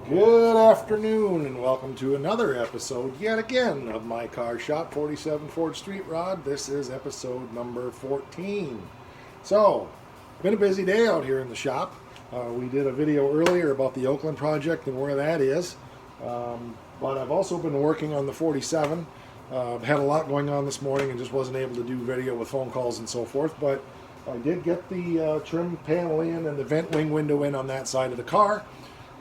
Good afternoon and welcome to another episode yet again of My Car Shop, 47 Ford Street Rod. This is episode number 14. So, been a busy day out here in the shop. We did a video earlier about the Oakland project and where that is. But I've also been working on the 47. Had a lot going on this morning and just wasn't able to do video with phone calls and so forth. But I did get the trim panel in and the vent wing window in on that side of the car.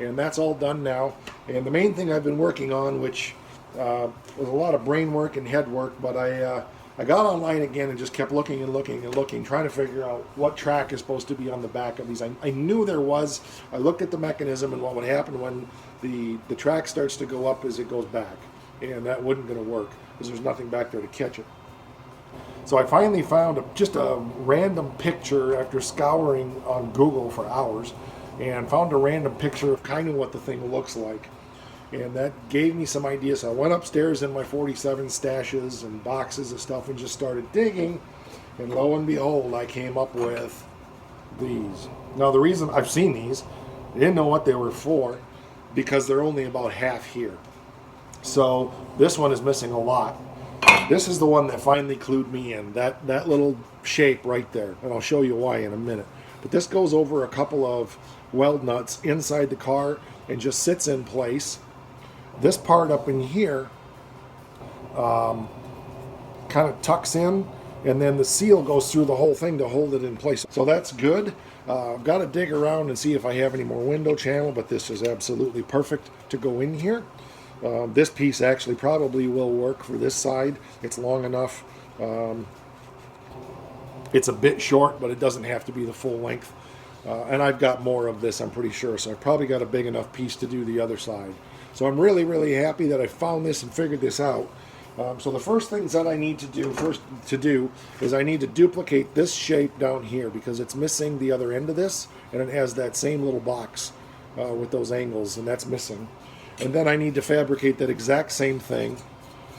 And that's all done now. And the main thing I've been working on, which was a lot of brain work and head work, but I got online again and just kept looking and looking and looking, trying to figure out what track is supposed to be on the back of these. I knew there was. I looked at the mechanism and what would happen when the track starts to go up as it goes back. And that wasn't going to work because there's nothing back there to catch it. So I finally found just a random picture after scouring on Google for hours, and found a random picture of kind of what the thing looks like. And that gave me some ideas. So I went upstairs in my 47 stashes and boxes of stuff and just started digging. And lo and behold, I came up with these. Now the reason I've seen these, I didn't know what they were for because they're only about half here. So this one is missing a lot. This is the one that finally clued me in, that little shape right there. And I'll show you why in a minute. But this goes over a couple of weld nuts inside the car and just sits in place. This part up in here kind of tucks in, and then the seal goes through the whole thing to hold it in place. So that's good. I've got to dig around and see if I have any more window channel, but this is absolutely perfect to go in here. This piece actually probably will work for this side. It's long enough. It's a bit short, but it doesn't have to be the full length. And I've got more of this, I'm pretty sure. So I've probably got a big enough piece to do the other side. So I'm really, really happy that I found this and figured this out. So the first things that I need to do is I need to duplicate this shape down here because it's missing the other end of this, and it has that same little box with those angles, and that's missing. And then I need to fabricate that exact same thing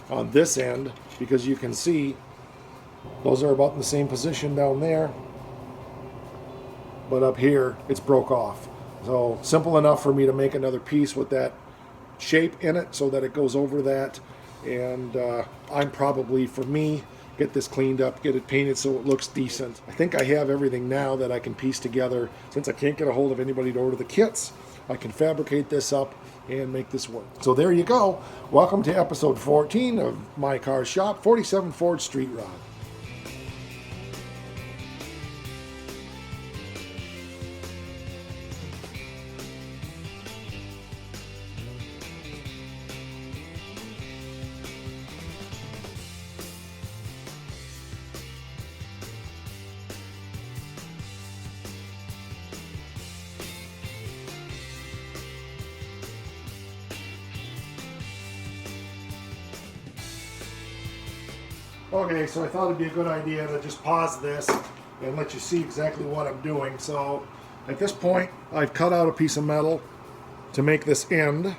on this end because you can see those are about in the same position down there, but up here it's broke off. So simple enough for me to make another piece with that shape in it so that it goes over that. And I'm probably, for me, get this cleaned up, get it painted so it looks decent. I think I have everything now that I can piece together. Since I can't get a hold of anybody to order the kits, I can fabricate this up and make this work. So there you go. Welcome to episode 14 of My Car Shop, 47 Ford Street Rod. Okay, so I thought it'd be a good idea to just pause this and let you see exactly what I'm doing. So at this point, I've cut out a piece of metal to make this end.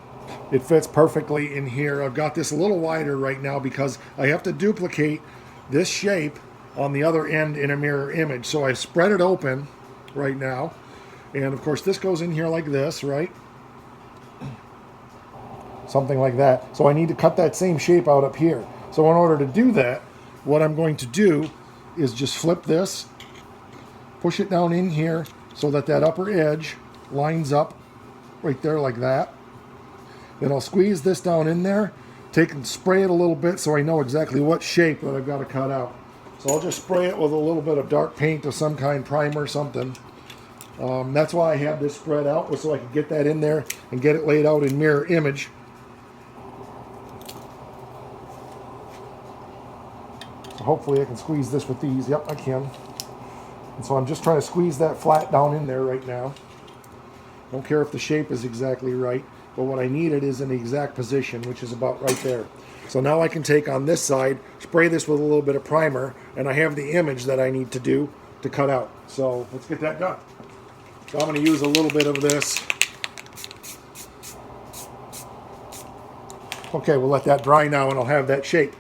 It fits perfectly in here. I've got this a little wider right now because I have to duplicate this shape on the other end in a mirror image. So I spread it open right now. And of course, this goes in here like this, right? Something like that. So I need to cut that same shape out up here. So in order to do that, what I'm going to do is just flip this, push it down in here so that that upper edge lines up right there like that. Then I'll squeeze this down in there, take and spray it a little bit so I know exactly what shape that I've got to cut out. So I'll just spray it with a little bit of dark paint of some kind, primer, something. That's why I have this spread out, was so I can get that in there and get it laid out in mirror image. Hopefully I can squeeze this with these. Yep, I can. And so I'm just trying to squeeze that flat down in there right now. Don't care if the shape is exactly right, but what I needed is in the exact position, which is about right there. So now I can take on this side, spray this with a little bit of primer, and I have the image that I need to do to cut out. So let's get that done. So I'm going to use a little bit of this. Okay, we'll let that dry now and I'll have that shape.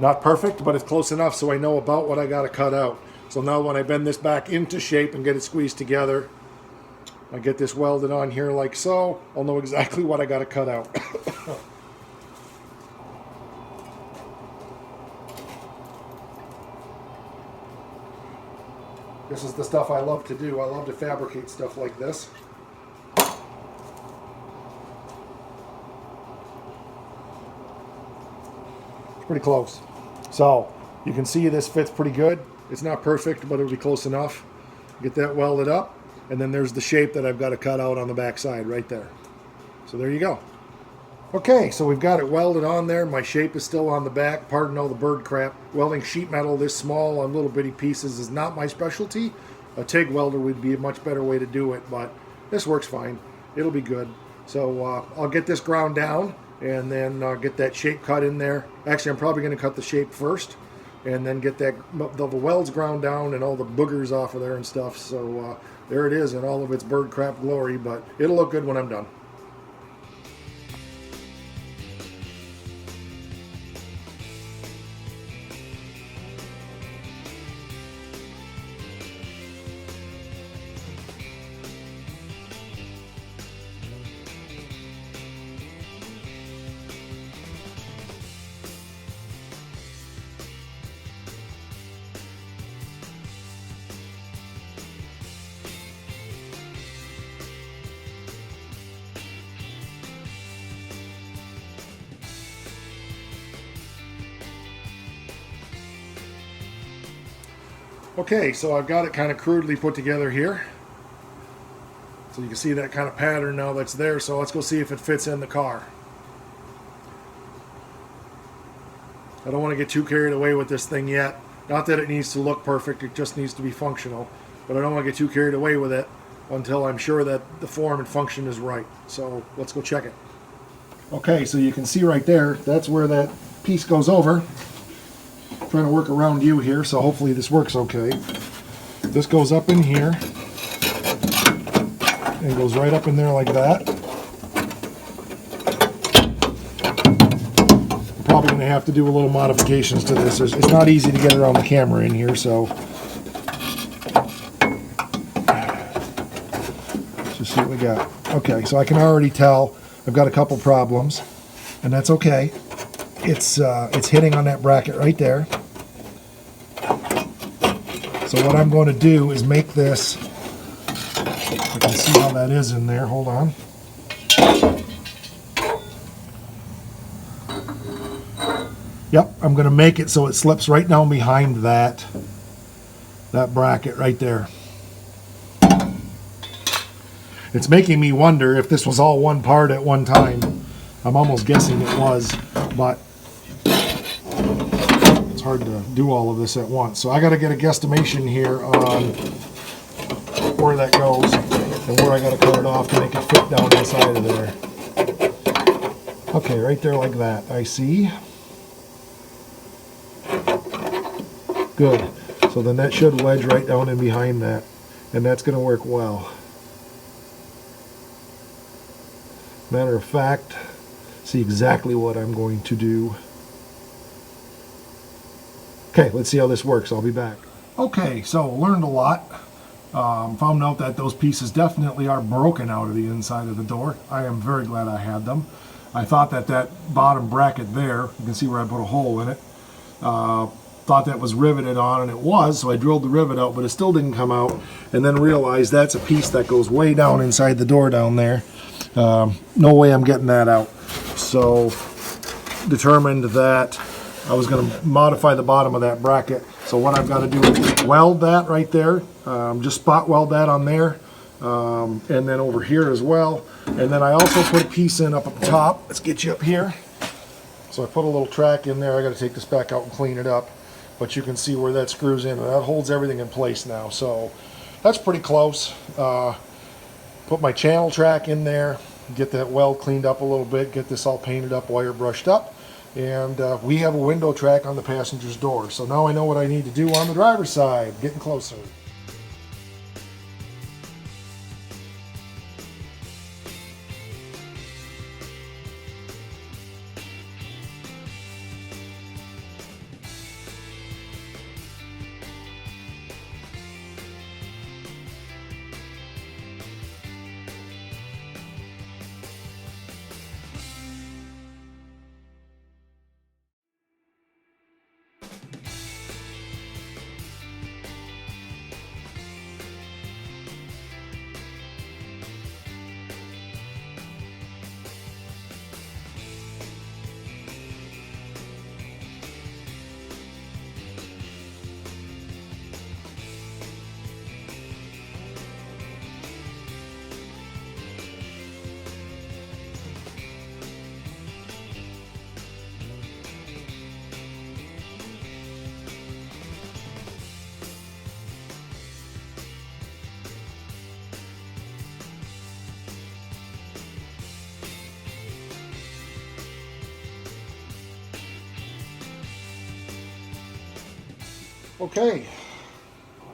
Not perfect, but it's close enough so I know about what I got to cut out. So now when I bend this back into shape and get it squeezed together, I get this welded on here like so, I'll know exactly what I got to cut out. This is the stuff I love to do. I love to fabricate stuff like this. It's pretty close. So you can see this fits pretty good. It's not perfect, but it'll be close enough. Get that welded up, and then there's the shape that I've got to cut out on the back side right there. So there you go. Okay, so we've got it welded on there. My shape is still on the back. Pardon all the bird crap. Welding sheet metal this small on little bitty pieces is not my specialty. A TIG welder would be a much better way to do it, but this works fine. It'll be good. So I'll get this ground down and then get that shape cut in there. Actually, I'm probably going to cut the shape first and then get the welds ground down and all the boogers off of there and stuff. So there it is in all of its bird crap glory, but it'll look good when I'm done. Okay, so I've got it kind of crudely put together here. So you can see that kind of pattern now that's there. So let's go see if it fits in the car. I don't want to get too carried away with this thing yet. Not that it needs to look perfect, it just needs to be functional. But I don't want to get too carried away with it until I'm sure that the form and function is right. So let's go check it. Okay, so you can see right there, that's where that piece goes over. Trying to work around you here, so hopefully this works okay. This goes up in here and goes right up in there like that. I'm probably going to have to do a little modifications to this. It's not easy to get around the camera in here, so let's just see what we got. Okay, so I can already tell I've got a couple problems, and that's okay. It's hitting on that bracket right there. So what I'm going to do is make this, I can see how that is in there, hold on. Yep, I'm going to make it so it slips right down behind that bracket right there. It's making me wonder if this was all one part at one time. I'm almost guessing it was, but it's hard to do all of this at once. So I got to get a guesstimation here on where that goes and where I got to cut it off to make it fit down inside of there. Okay, right there like that. I see. Good. So then that should wedge right down in behind that, and that's going to work well. Matter of fact, see exactly what I'm going to do. Okay, let's see how this works. I'll be back. Okay, so learned a lot. Found out that those pieces definitely are broken out of the inside of the door. I am very glad I had them. I thought that bottom bracket there, you can see where I put a hole in it, thought that was riveted on, and it was, so I drilled the rivet out, but it still didn't come out, and then realized that's a piece that goes way down inside the door down there. No way I'm getting that out. So determined that I was going to modify the bottom of that bracket. So what I've got to do is weld that right there, just spot weld that on there, and then over here as well. And then I also put a piece in up at the top. Let's get you up here. So I put a little track in there. I got to take this back out and clean it up, but you can see where that screws in, and that holds everything in place now. So that's pretty close. Put my channel track in there, get that weld cleaned up a little bit, get this all painted up, wire brushed up, and we have a window track on the passenger's door. So now I know what I need to do on the driver's side. Getting closer. Okay,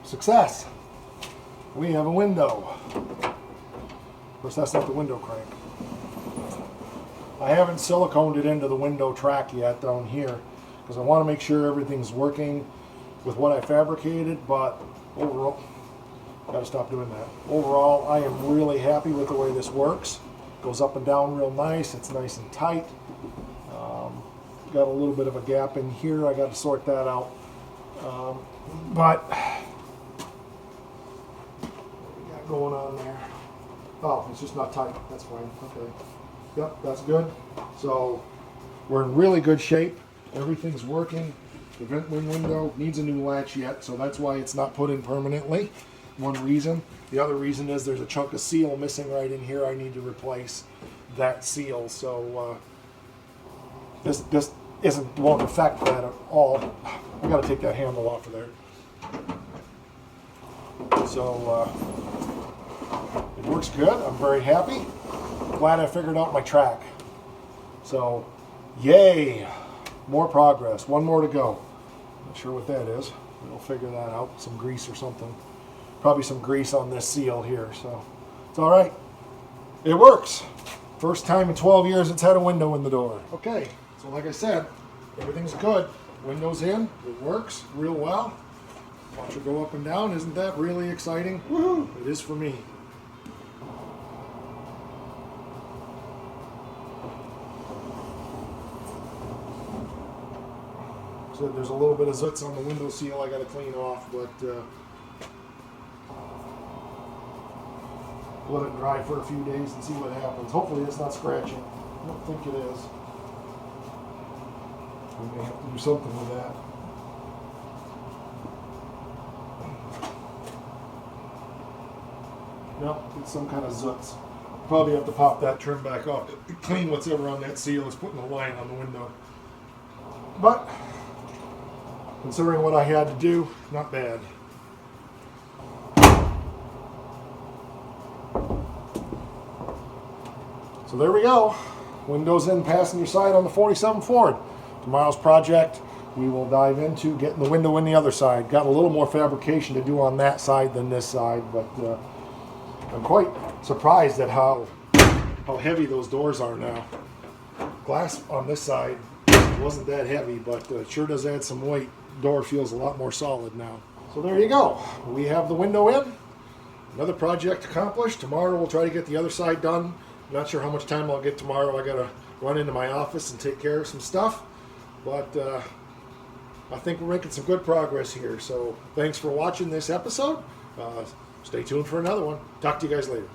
success. We have a window. Of course, that's not the window crank. I haven't siliconed it into the window track yet down here because I want to make sure everything's working with what I fabricated, but overall, gotta stop doing that. Overall, I am really happy with the way this works. Goes up and down real nice. It's nice and tight. Got a little bit of a gap in here. I got to sort that out. But what we got going on there? Oh, it's just not tight. That's fine. Okay. Yep, that's good. So we're in really good shape. Everything's working. The vent window needs a new latch yet, so that's why it's not put in permanently. One reason. The other reason is there's a chunk of seal missing right in here. I need to replace that seal. So this won't affect that at all. I got to take that handle off of there. So it works good. I'm very happy. Glad I figured out my track. So yay, more progress. One more to go. Not sure what that is. We'll figure that out. Some grease or something. Probably some grease on this seal here. So it's all right. It works. First time in 12 years it's had a window in the door. Okay, so like I said, everything's good. Window's in. It works real well. Watch it go up and down. Isn't that really exciting? Woohoo! It is for me. So there's a little bit of zoots on the window seal I got to clean off, but let it dry for a few days and see what happens. Hopefully it's not scratching. I don't think it is. We may have to do something with that. No, it's some kind of zoots. Probably have to pop that trim back off. Clean what's ever on that seal is putting a line on the window. But considering what I had to do, not bad. So there we go. Windows in passenger side on the 47 Ford. Tomorrow's project, we will dive into getting the window in the other side. Got a little more fabrication to do on that side than this side, but I'm quite surprised at how heavy those doors are now. Glass on this side wasn't that heavy, but it sure does add some weight. Door feels a lot more solid now. So there you go. We have the window in. Another project accomplished. Tomorrow we'll try to get the other side done. Not sure how much time I'll get tomorrow. I gotta run into my office and take care of some stuff, but I think we're making some good progress here. So thanks for watching this episode. Stay tuned for another one. Talk to you guys later.